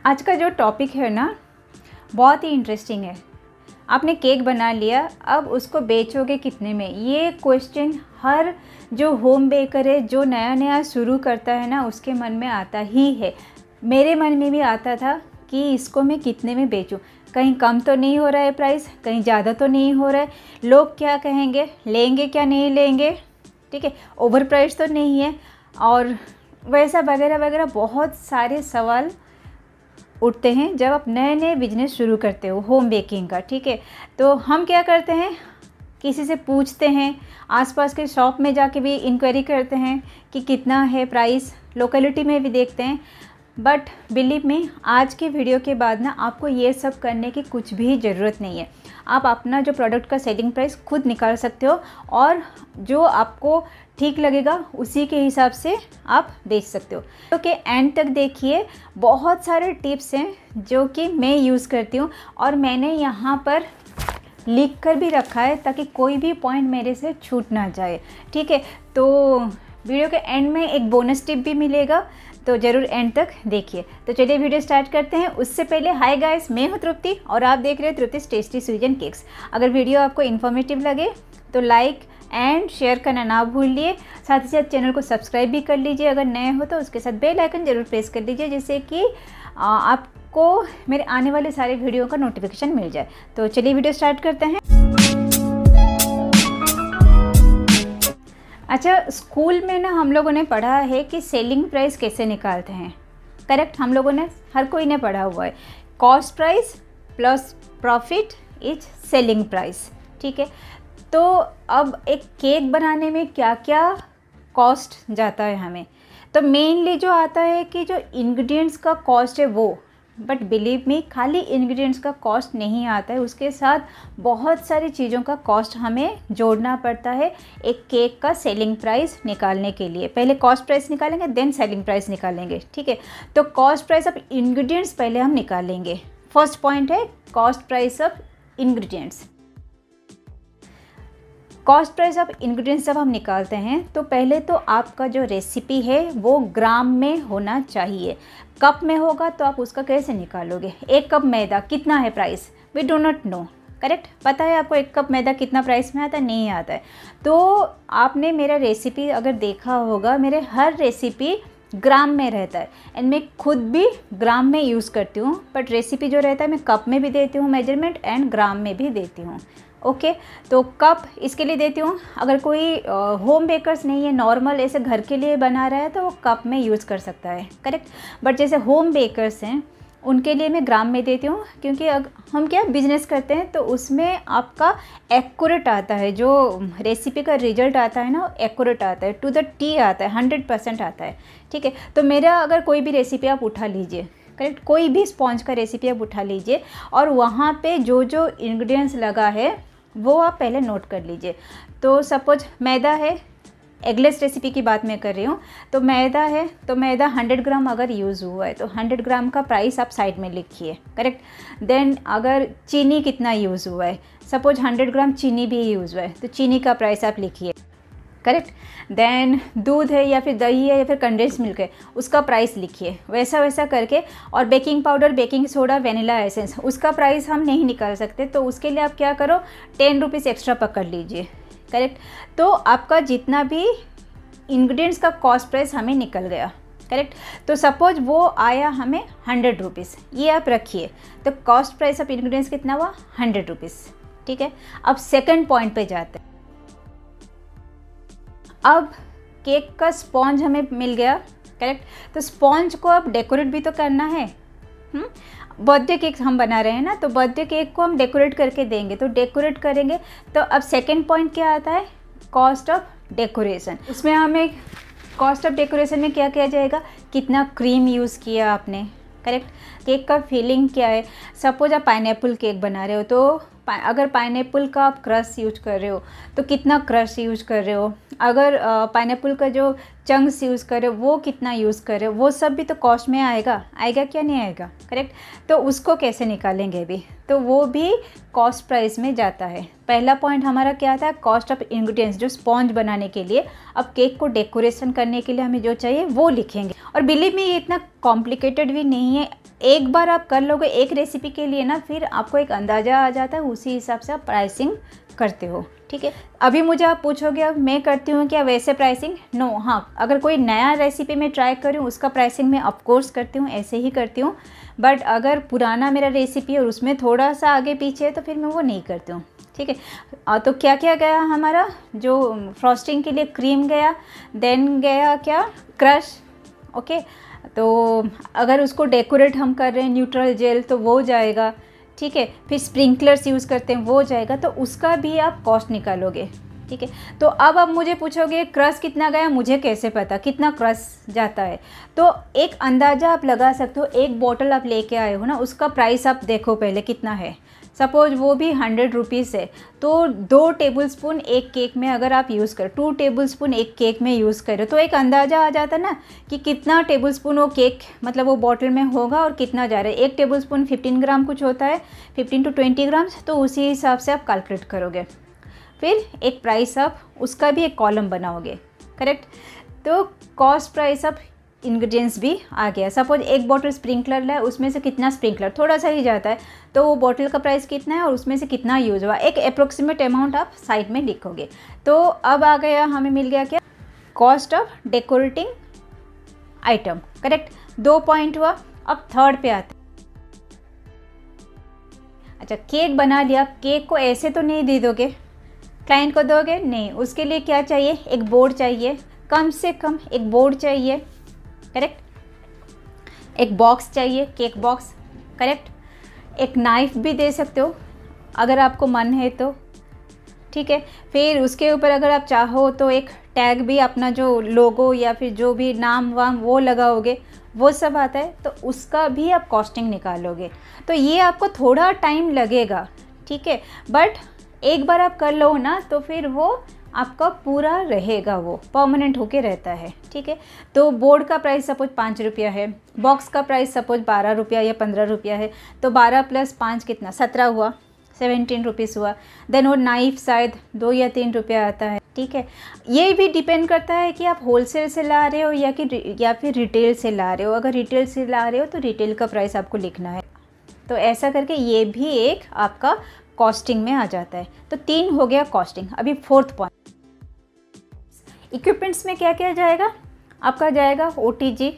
आज का जो टॉपिक है ना बहुत ही इंटरेस्टिंग है। आपने केक बना लिया, अब उसको बेचोगे कितने में, ये क्वेश्चन हर जो होम बेकर है, जो नया नया शुरू करता है ना, उसके मन में आता ही है। मेरे मन में भी आता था कि इसको मैं कितने में बेचूं, कहीं कम तो नहीं हो रहा है प्राइस, कहीं ज़्यादा तो नहीं हो रहा है, लोग क्या कहेंगे, लेंगे क्या नहीं लेंगे, ठीक है, ओवर प्राइस तो नहीं है, और वैसा वगैरह वगैरह बहुत सारे सवाल उठते हैं जब आप नए नए बिजनेस शुरू करते हो होम बेकिंग का। ठीक है, तो हम क्या करते हैं, किसी से पूछते हैं, आसपास के शॉप में जाके भी इंक्वायरी करते हैं कि कितना है प्राइस, लोकेलिटी में भी देखते हैं। बट बिलीव मी, आज के वीडियो के बाद ना आपको ये सब करने की कुछ भी ज़रूरत नहीं है। आप अपना जो प्रोडक्ट का सेलिंग प्राइस खुद निकाल सकते हो और जो आपको ठीक लगेगा उसी के हिसाब से आप बेच सकते हो। तो कि एंड तक देखिए, बहुत सारे टिप्स हैं जो कि मैं यूज़ करती हूँ और मैंने यहाँ पर लिख कर भी रखा है ताकि कोई भी पॉइंट मेरे से छूट ना जाए। ठीक है, तो वीडियो के एंड में एक बोनस टिप भी मिलेगा, तो ज़रूर एंड तक देखिए। तो चलिए वीडियो स्टार्ट करते हैं। उससे पहले हाय गाइस, मैं हूँ तृप्ति और आप देख रहे हैं तृप्ति's टेस्टी स्वीट केक्स। अगर वीडियो आपको इन्फॉर्मेटिव लगे तो लाइक एंड शेयर करना ना भूलिए, साथ ही साथ चैनल को सब्सक्राइब भी कर लीजिए। अगर नए हो तो उसके साथ बेल आइकन ज़रूर प्रेस कर लीजिए, जिससे कि आपको मेरे आने वाले सारे वीडियो का नोटिफिकेशन मिल जाए। तो चलिए वीडियो स्टार्ट करते हैं। अच्छा, स्कूल में ना हम लोगों ने पढ़ा है कि सेलिंग प्राइस कैसे निकालते हैं। करेक्ट, हम लोगों ने, हर कोई ने पढ़ा हुआ है, cost price plus profit is selling price. ठीक है, तो अब एक केक बनाने में क्या क्या कॉस्ट जाता है हमें, तो मेनली जो आता है कि जो इंग्रेडिएंट्स का कॉस्ट है वो, बट बिलीव मी, खाली इंग्रेडिएंट्स का कॉस्ट नहीं आता है, उसके साथ बहुत सारी चीज़ों का कॉस्ट हमें जोड़ना पड़ता है एक केक का सेलिंग प्राइस निकालने के लिए। पहले कॉस्ट प्राइस निकालेंगे, देन सेलिंग प्राइस निकालेंगे। ठीक है, तो कॉस्ट प्राइस ऑफ इंग्रेडिएंट्स पहले हम निकालेंगे। फर्स्ट पॉइंट है cost price of ingredients. Cost price of ingredients जब हम निकालते हैं तो पहले तो आपका जो रेसिपी है वो ग्राम में होना चाहिए। कप में होगा तो आप उसका कैसे निकालोगे, एक कप मैदा कितना है price, we do not know. Correct, पता है आपको एक कप मैदा कितना प्राइस में आता है, नहीं आता है। तो आपने मेरा रेसिपी अगर देखा होगा, मेरे हर रेसिपी ग्राम में रहता है एंड मैं खुद भी ग्राम में यूज़ करती हूँ, बट रेसिपी जो रहता है मैं कप में भी देती हूँ मेजरमेंट एंड ग्राम में भी देती हूँ। ओके, तो कप इसके लिए देती हूँ। अगर कोई होम बेकर्स नहीं है, नॉर्मल ऐसे घर के लिए बना रहा है, तो वो कप में यूज़ कर सकता है। करेक्ट, बट जैसे होम बेकर्स हैं उनके लिए मैं ग्राम में देती हूँ, क्योंकि हम क्या बिजनेस करते हैं तो उसमें आपका एक्यूरेट आता है, जो रेसिपी का रिजल्ट आता है ना, एक्यूरेट आता है, टू द टी आता है, 100% आता है। ठीक है, तो मेरा अगर कोई भी रेसिपी आप उठा लीजिए, करेक्ट, कोई भी स्पॉन्ज का रेसिपी आप उठा लीजिए और वहाँ पे जो जो इंग्रेडिएंट्स लगा है वो आप पहले नोट कर लीजिए। तो सपोज मैदा है, एगलेस रेसिपी की बात मैं कर रही हूँ, तो मैदा है, तो मैदा 100 ग्राम अगर यूज़ हुआ है तो 100 ग्राम का प्राइस आप साइड में लिखिए। करेक्ट, देन अगर चीनी कितना यूज़ हुआ है, सपोज 100 ग्राम चीनी भी यूज़ हुआ है तो चीनी का प्राइस आप लिखिए। करेक्ट, देन दूध है या फिर दही है या फिर कंडेंस मिल्क है, उसका प्राइस लिखिए, वैसा वैसा करके। और baking powder, baking soda, vanilla essence, उसका प्राइस हम नहीं निकाल सकते, तो उसके लिए आप क्या करो, 10 रुपीज़ एक्स्ट्रा पकड़ लीजिए। करेक्ट, तो आपका जितना भी इंग्रेडिएंट्स का कॉस्ट प्राइस हमें निकल गया। करेक्ट, तो सपोज वो आया हमें 100 रुपीज़, ये आप रखिए, तो कॉस्ट प्राइस ऑफ इंग्रेडिएंट्स कितना हुआ, 100 रुपीज़। ठीक है, अब सेकेंड पॉइंट पे जाते हैं। अब केक का स्पॉन्ज हमें मिल गया। करेक्ट, तो स्पॉन्ज को अब डेकोरेट भी तो करना है। बर्थडे केक हम बना रहे हैं ना, तो बर्थडे केक को हम डेकोरेट करके देंगे, तो डेकोरेट करेंगे। तो अब सेकंड पॉइंट क्या आता है, कॉस्ट ऑफ डेकोरेशन। उसमें हमें कॉस्ट ऑफ डेकोरेशन में क्या किया जाएगा, कितना क्रीम यूज़ किया आपने। करेक्ट, केक का फीलिंग क्या है। सपोज आप पाइनएप्पल केक बना रहे हो, तो अगर पाइनएप्पल का आप क्रश यूज कर रहे हो तो कितना क्रश यूज कर रहे हो, अगर पाइनएप्पल का जो चंक्स यूज़ कर रहे हो वो कितना यूज़ कर रहे हो, वो सब भी तो कॉस्ट में आएगा, आएगा क्या नहीं आएगा। करेक्ट, तो उसको कैसे निकालेंगे भी, तो वो भी कॉस्ट प्राइस में जाता है। पहला पॉइंट हमारा क्या था, कॉस्ट ऑफ इंग्रेडिएंट्स, जो स्पॉन्ज बनाने के लिए, अब केक को डेकोरेशन करने के लिए हमें जो चाहिए वो लिखेंगे। और बिलीव मी, ये इतना कॉम्प्लिकेटेड भी नहीं है, एक बार आप कर लोगे एक रेसिपी के लिए ना, फिर आपको एक अंदाज़ा आ जाता है, उसी हिसाब से आप प्राइसिंग करते हो। ठीक है, अभी मुझे आप पूछोगे अब मैं करती हूँ क्या वैसे प्राइसिंग? नो। हाँ, अगर कोई नया रेसिपी मैं ट्राई करूँ उसका प्राइसिंग मैं ऑफकोर्स करती हूँ, ऐसे ही करती हूँ। बट अगर पुराना मेरा रेसिपी और उसमें थोड़ा सा आगे पीछे है तो फिर मैं वो नहीं करती हूँ। ठीक है, तो क्या क्या गया हमारा, जो फ्रॉस्टिंग के लिए क्रीम गया, देन गया क्या, क्रश। ओके, तो अगर उसको डेकोरेट हम कर रहे हैं न्यूट्रल जेल तो वो जाएगा। ठीक है, फिर स्प्रिंकलर्स यूज़ करते हैं वो जाएगा, तो उसका भी आप कॉस्ट निकालोगे। ठीक है, तो अब आप मुझे पूछोगे क्रश कितना गया, मुझे कैसे पता कितना क्रश जाता है? तो एक अंदाज़ा आप लगा सकते हो, एक बॉटल आप लेके आए हो ना, उसका प्राइस आप देखो पहले कितना है। सपोज वो भी 100 रुपीज़ है, तो 2 टेबलस्पून एक केक में अगर आप यूज़ करो, 2 टेबलस्पून एक केक में यूज़ करो, तो एक अंदाज़ा आ जाता ना कि कितना टेबलस्पून वो केक मतलब वो बॉटल में होगा और कितना जा रहा है। 1 टेबलस्पून 15 ग्राम कुछ होता है, 15 to 20 ग्राम्स, तो उसी हिसाब से आप कैलकुलेट करोगे। फिर एक प्राइस आप उसका भी एक कॉलम बनाओगे। करेक्ट, तो कॉस्ट प्राइस आप इंग्रेडिएंट्स भी आ गया। सपोज एक बॉटल स्प्रिंकलर लाए, उसमें से कितना स्प्रिंकलर, थोड़ा सा ही जाता है, तो वो बॉटल का प्राइस कितना है और उसमें से कितना यूज हुआ, एक अप्रोक्सीमेट अमाउंट आप साइड में लिखोगे। तो अब आ गया, हमें मिल गया क्या, cost of decorating item. Correct, 2 point हुआ। अब थर्ड पे आते। अच्छा, केक बना लिया, केक को ऐसे तो नहीं दे दोगे, क्लाइंट को दोगे नहीं, उसके लिए क्या चाहिए, एक बोर्ड चाहिए, कम से कम एक बोर्ड चाहिए। करेक्ट, एक बॉक्स चाहिए, केक बॉक्स। करेक्ट, एक नाइफ भी दे सकते हो अगर आपको मन है तो। ठीक है, फिर उसके ऊपर अगर आप चाहो तो एक टैग भी, अपना जो लोगो या फिर जो भी नाम वाम वो लगाओगे, वो सब आता है, तो उसका भी आप कॉस्टिंग निकालोगे। तो ये आपको थोड़ा टाइम लगेगा। ठीक है, बट एक बार आप कर लो ना तो फिर वो आपका पूरा रहेगा, वो परमानेंट होके रहता है। ठीक है, तो बोर्ड का प्राइस सपोज 5 रुपया है, बॉक्स का प्राइस सपोज 12 रुपया या 15 रुपया है, तो 12 + 5 कितना, 17 हुआ, 17 रुपीज़ हुआ। देन वो नाइफ शायद 2 या 3 रुपया आता है। ठीक है, ये भी डिपेंड करता है कि आप होलसेल से ला रहे हो या फिर रिटेल से ला रहे हो। अगर रिटेल से ला रहे हो तो रिटेल का प्राइस आपको लिखना है। तो ऐसा करके ये भी एक आपका कॉस्टिंग में आ जाता है। तो 3 हो गया कॉस्टिंग। अभी 4th पॉइंट, इक्विपमेंट्स में क्या क्या जाएगा, आपका जाएगा OTG।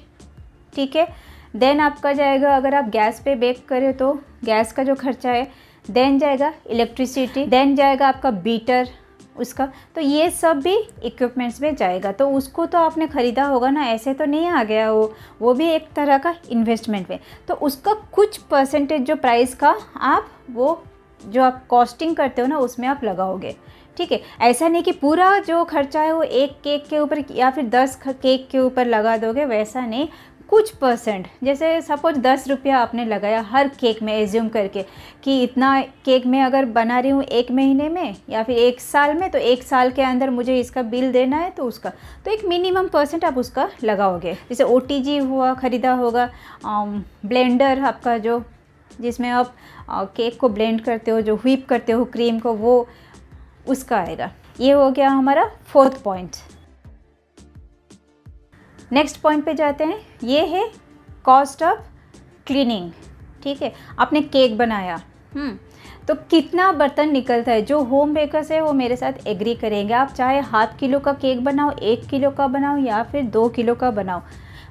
ठीक है, देन आपका जाएगा, अगर आप गैस पे बेक करें तो गैस का जो खर्चा है, देन जाएगा इलेक्ट्रिसिटी, देन जाएगा आपका बीटर उसका, तो ये सब भी इक्विपमेंट्स में जाएगा। तो उसको तो आपने ख़रीदा होगा ना, ऐसे तो नहीं आ गया वो भी एक तरह का इन्वेस्टमेंट में। तो उसका कुछ परसेंटेज जो प्राइस का आप वो जो आप कॉस्टिंग करते हो ना उसमें आप लगाओगे। ठीक है, ऐसा नहीं कि पूरा जो खर्चा है वो एक केक के ऊपर या फिर 10 केक के ऊपर लगा दोगे, वैसा नहीं, कुछ परसेंट, जैसे सपोज 10 रुपया आपने लगाया हर केक में, एज्यूम करके कि इतना केक मैं अगर बना रही हूँ 1 महीने में या फिर 1 साल में, तो 1 साल के अंदर मुझे इसका बिल देना है, तो उसका तो एक मिनिमम % आप उसका लगाओगे। जैसे OTG हुआ, ख़रीदा होगा, ब्लेंडर आपका जो जिसमें आप केक को ब्लेंड करते हो, जो व्हिप करते हो क्रीम को, वो उसका आएगा। ये हो गया हमारा 4th पॉइंट। नेक्स्ट पॉइंट पे जाते हैं, ये है कॉस्ट ऑफ क्लीनिंग। ठीक है, आपने केक बनाया, तो कितना बर्तन निकलता है, जो होम बेकर्स है वो मेरे साथ एग्री करेंगे। आप चाहे ½ किलो का केक बनाओ, 1 किलो का बनाओ या फिर 2 किलो का बनाओ,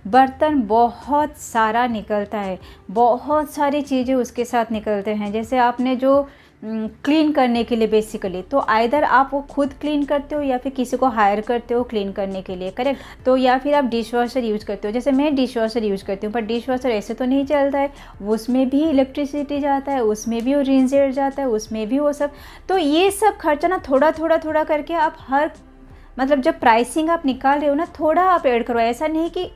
बर्तन बहुत सारा निकलता है, बहुत सारी चीज़ें उसके साथ निकलते हैं। जैसे आपने जो क्लीन करने के लिए बेसिकली, तो आइदर आप वो खुद क्लीन करते हो या फिर किसी को हायर करते हो क्लीन करने के लिए। करेक्ट, तो या फिर आप डिश वॉशर यूज़ करते हो, जैसे मैं डिश वॉशर यूज़ करती हूँ, पर डिश वॉशर ऐसे तो नहीं चलता है, उसमें भी इलेक्ट्रिसिटी जाता है, उसमें भी वो रिंजर जाता है, उसमें भी वो सब। तो ये सब खर्चा ना थोड़ा करके आप हर मतलब जब प्राइसिंग आप निकाल रहे हो ना, थोड़ा आप ऐड करो। ऐसा नहीं कि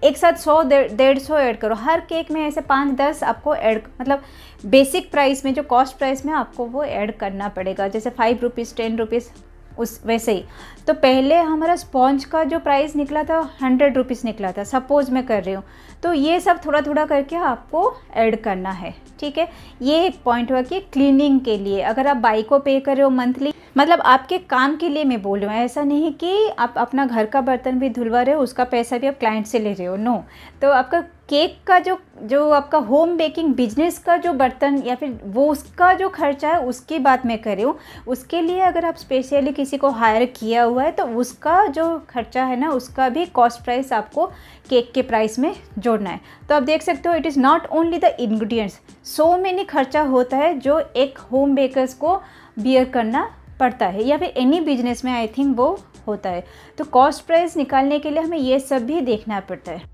एक साथ 100-150 ऐड करो, हर केक में ऐसे 5-10 आपको ऐड, मतलब बेसिक प्राइस में, जो कॉस्ट प्राइस में आपको वो ऐड करना पड़ेगा। जैसे 5 रुपीज़ 10 रुपीज़ उस वैसे ही। तो पहले हमारा स्पॉन्ज का जो प्राइस निकला था 100 रुपीज़ निकला था, सपोज़ मैं कर रही हूँ, तो ये सब थोड़ा करके आपको ऐड करना है। ठीक है, ये एक पॉइंट हुआ कि क्लीनिंग के लिए अगर आप बाई को पे कर रहे हो मंथली, मतलब आपके काम के लिए मैं बोल रही हूँ, ऐसा नहीं कि आप अपना घर का बर्तन भी धुलवा रहे हो, उसका पैसा भी आप क्लाइंट से ले रहे हो, नो। तो आपका केक का जो आपका होम बेकिंग बिजनेस का जो बर्तन या फिर वो उसका जो खर्चा है उसकी बात मैं कर रही हूँ। उसके लिए अगर आप स्पेशली किसी को हायर किया हुआ है तो उसका जो खर्चा है ना, उसका भी कॉस्ट प्राइस आपको केक के प्राइस में जोड़ना है। तो आप देख सकते हो it is not only the ingredients, so many खर्चा होता है जो एक होम बेकर्स को बियर करना पड़ता है, या फिर एनी बिजनेस में आई थिंक वो होता है। तो कॉस्ट प्राइस निकालने के लिए हमें ये सब भी देखना पड़ता है।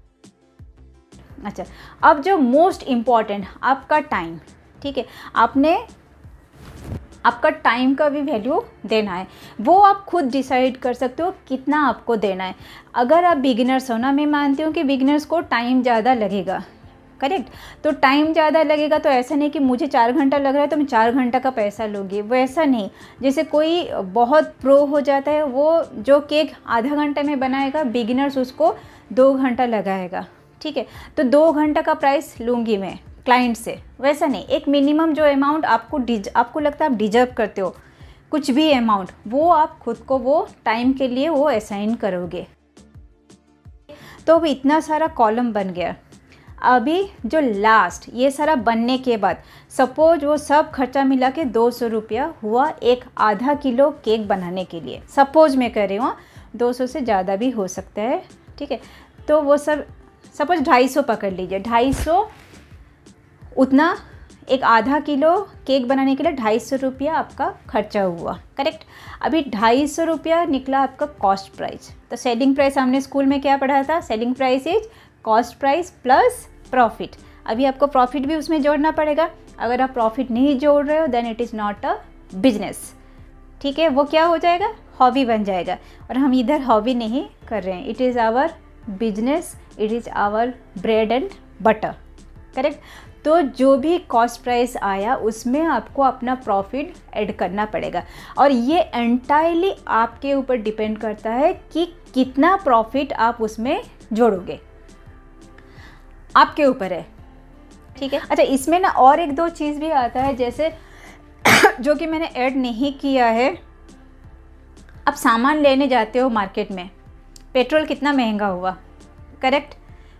अच्छा, अब जो मोस्ट इम्पॉर्टेंट आपका टाइम, ठीक है, आपका टाइम का भी वैल्यू देना है। वो आप खुद डिसाइड कर सकते हो कितना आपको देना है। अगर आप बिगिनर्स हो ना, मैं मानती हूँ कि बिगिनर्स को टाइम ज़्यादा लगेगा, करेक्ट। तो टाइम ज़्यादा लगेगा तो ऐसा नहीं कि मुझे 4 घंटा लग रहा है तो मैं 4 घंटा का पैसा लूँगी, वैसा नहीं। जैसे कोई बहुत प्रो हो जाता है, वो जो केक आधा घंटे में बनाएगा, बिगिनर्स उसको 2 घंटा लगाएगा, ठीक है। तो 2 घंटा का प्राइस लूँगी मैं क्लाइंट से, वैसा नहीं। एक मिनिमम जो अमाउंट आपको लगता है आप डिजर्व करते हो, कुछ भी अमाउंट, वो आप खुद को वो टाइम के लिए वो असाइन करोगे। तो अब इतना सारा कॉलम बन गया। अभी जो लास्ट ये सारा बनने के बाद सपोज वो सब खर्चा मिला के 200 रुपया हुआ एक आधा किलो केक बनाने के लिए, सपोज मैं कह रही हूँ, 200 से ज़्यादा भी हो सकता है, ठीक है। तो वो सब सपोज 250 पकड़ लीजिए, 250 उतना एक आधा किलो केक बनाने के लिए 250 रुपया आपका खर्चा हुआ, करेक्ट। अभी 250 रुपया निकला आपका कॉस्ट प्राइस। तो सेलिंग प्राइस हमने स्कूल में क्या पढ़ा था, selling price is cost price plus profit. अभी आपको प्रॉफिट भी उसमें जोड़ना पड़ेगा। अगर आप प्रॉफिट नहीं जोड़ रहे हो then it is not a business, ठीक है। वो क्या हो जाएगा, हॉबी बन जाएगा। और हम इधर हॉबी नहीं कर रहे हैं, it is our business, it is our bread and butter, correct. तो जो भी कॉस्ट प्राइस आया उसमें आपको अपना प्रॉफिट ऐड करना पड़ेगा। और ये एंटायरली आपके ऊपर डिपेंड करता है कि कितना प्रॉफिट आप उसमें जोड़ोगे, आपके ऊपर है, ठीक है। अच्छा, इसमें ना और एक दो चीज़ भी आता है, जैसे जो कि मैंने ऐड नहीं किया है। आप सामान लेने जाते हो मार्केट में, पेट्रोल कितना महंगा हुआ, करेक्ट,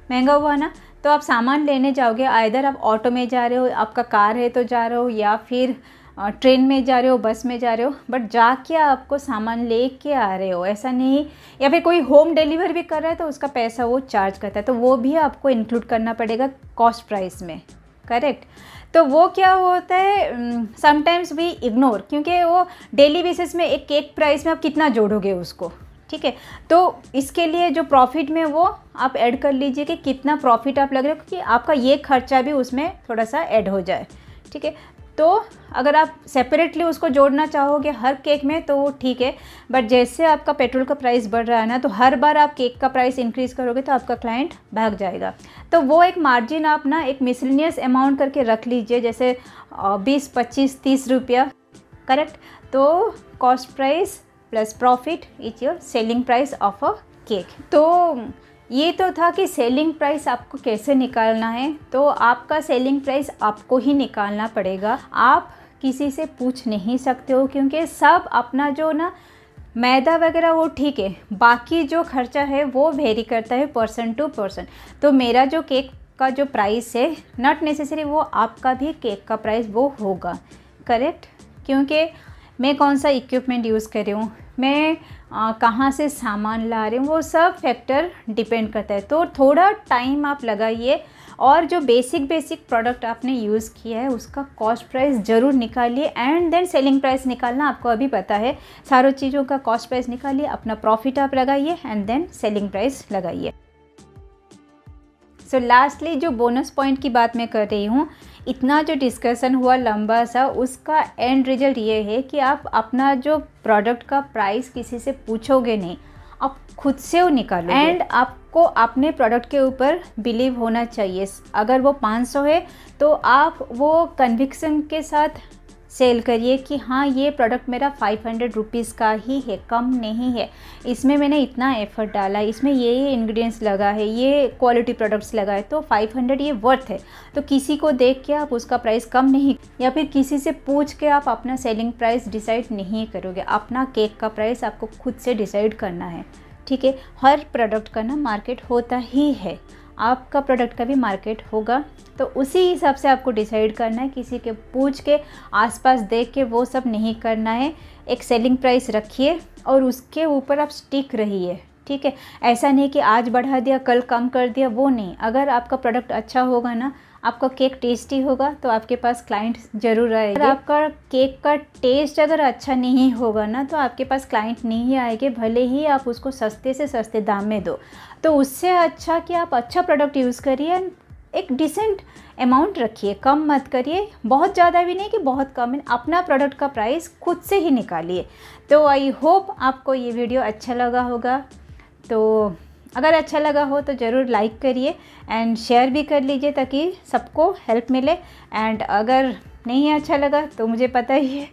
महंगा हुआ ना। तो आप सामान लेने जाओगे, आइदर आप ऑटो में जा रहे हो, आपका कार है तो जा रहे हो, या फिर ट्रेन में जा रहे हो, बस में जा रहे हो, बट जाके आपको सामान लेके आ रहे हो, ऐसा नहीं। या फिर कोई होम डिलीवर भी कर रहा है तो उसका पैसा वो चार्ज करता है, तो वो भी आपको इंक्लूड करना पड़ेगा कॉस्ट प्राइस में, करेक्ट। तो वो क्या होता है, समटाइम्स वी इग्नोर, क्योंकि वो डेली बेसिस में एक केक प्राइस में आप कितना जोड़ोगे उसको, ठीक है। तो इसके लिए जो प्रॉफिट में वो आप ऐड कर लीजिए कि कितना प्रॉफिट आप लग रहे हो, क्योंकि आपका ये खर्चा भी उसमें थोड़ा सा ऐड हो जाए, ठीक है। तो अगर आप सेपरेटली उसको जोड़ना चाहोगे हर केक में तो वो ठीक है, बट जैसे आपका पेट्रोल का प्राइस बढ़ रहा है ना, तो हर बार आप केक का प्राइस इंक्रीज़ करोगे तो आपका क्लाइंट भाग जाएगा। तो वो एक मार्जिन आप ना एक मिसलेनियस अमाउंट करके रख लीजिए, जैसे 20, 25, 30 रुपया, करेक्ट। तो cost price plus profit is your selling price of a cake. तो ये तो था कि सेलिंग प्राइस आपको कैसे निकालना है। तो आपका सेलिंग प्राइस आपको ही निकालना पड़ेगा, आप किसी से पूछ नहीं सकते हो, क्योंकि सब अपना जो ना मैदा वगैरह वो ठीक है, बाकी जो खर्चा है वो वेरी करता है पर्सन टू पर्सन। तो मेरा जो केक का जो प्राइस है नॉट नेसेसरी वो आपका भी केक का प्राइस वो होगा, करेक्ट। क्योंकि मैं कौन सा इक्विपमेंट यूज़ कर रही हूँ, मैं कहाँ से सामान ला रही हूँ, वो सब फैक्टर डिपेंड करता है। तो थोड़ा टाइम आप लगाइए और जो बेसिक प्रोडक्ट आपने यूज़ किया है उसका कॉस्ट प्राइस ज़रूर निकालिए, एंड देन सेलिंग प्राइस निकालना आपको अभी पता है। सारों चीज़ों का कॉस्ट प्राइस निकालिए, अपना प्रॉफिट आप लगाइए, एंड देन सेलिंग प्राइस लगाइए। सो लास्टली जो बोनस पॉइंट की बात मैं कर रही हूँ, इतना जो डिस्कशन हुआ लंबा सा, उसका एंड रिजल्ट ये है कि आप अपना जो प्रोडक्ट का प्राइस किसी से पूछोगे नहीं, आप खुद से वो निकालो, एंड आपको अपने प्रोडक्ट के ऊपर बिलीव होना चाहिए। अगर वो 500 है तो आप वो कन्विक्शन के साथ सेल करिए कि हाँ ये प्रोडक्ट मेरा 500 रुपीज़ का ही है, कम नहीं है, इसमें मैंने इतना एफर्ट डाला, इसमें ये इंग्रेडिएंट्स लगा है, ये क्वालिटी प्रोडक्ट्स लगा है, तो 500 ये वर्थ है। तो किसी को देख के आप उसका प्राइस कम नहीं, या फिर किसी से पूछ के आप अपना सेलिंग प्राइस डिसाइड नहीं करोगे। अपना केक का प्राइस आपको खुद से डिसाइड करना है, ठीक है। हर प्रोडक्ट का ना मार्केट होता ही है, आपका प्रोडक्ट का भी मार्केट होगा। तो उसी हिसाब से आपको डिसाइड करना है, किसी के पूछ के आसपास देख के वो सब नहीं करना है। एक सेलिंग प्राइस रखिए और उसके ऊपर आप स्टिक रहिए, ठीक है। ऐसा नहीं कि आज बढ़ा दिया कल कम कर दिया, वो नहीं। अगर आपका प्रोडक्ट अच्छा होगा ना, आपका केक टेस्टी होगा तो आपके पास क्लाइंट ज़रूर आएंगे। अगर आपका केक का टेस्ट अगर अच्छा नहीं होगा ना, तो आपके पास क्लाइंट नहीं आएंगे, भले ही आप उसको सस्ते से सस्ते दाम में दो। तो उससे अच्छा कि आप अच्छा प्रोडक्ट यूज़ करिए, एक डिसेंट अमाउंट रखिए, कम मत करिए, बहुत ज़्यादा भी नहीं कि बहुत कम है। अपना प्रोडक्ट का प्राइस खुद से ही निकालिए। तो आई होप आपको ये वीडियो अच्छा लगा होगा। तो अगर अच्छा लगा हो तो ज़रूर लाइक करिए एंड शेयर भी कर लीजिए ताकि सबको हेल्प मिले। एंड अगर नहीं अच्छा लगा तो मुझे पता ही है,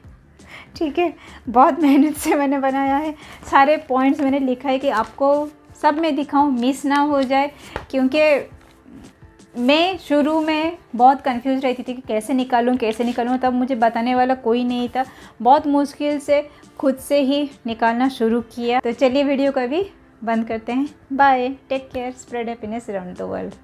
ठीक है, बहुत मेहनत से मैंने बनाया है, सारे पॉइंट्स मैंने लिखा है कि आपको सब में दिखाऊं, मिस ना हो जाए। क्योंकि मैं शुरू में बहुत कंफ्यूज रहती थी कि कैसे निकालूं, तब मुझे बताने वाला कोई नहीं था। बहुत मुश्किल से खुद से ही निकालना शुरू किया। तो चलिए वीडियो को भी बंद करते हैं। Bye, take care, spread happiness around the world.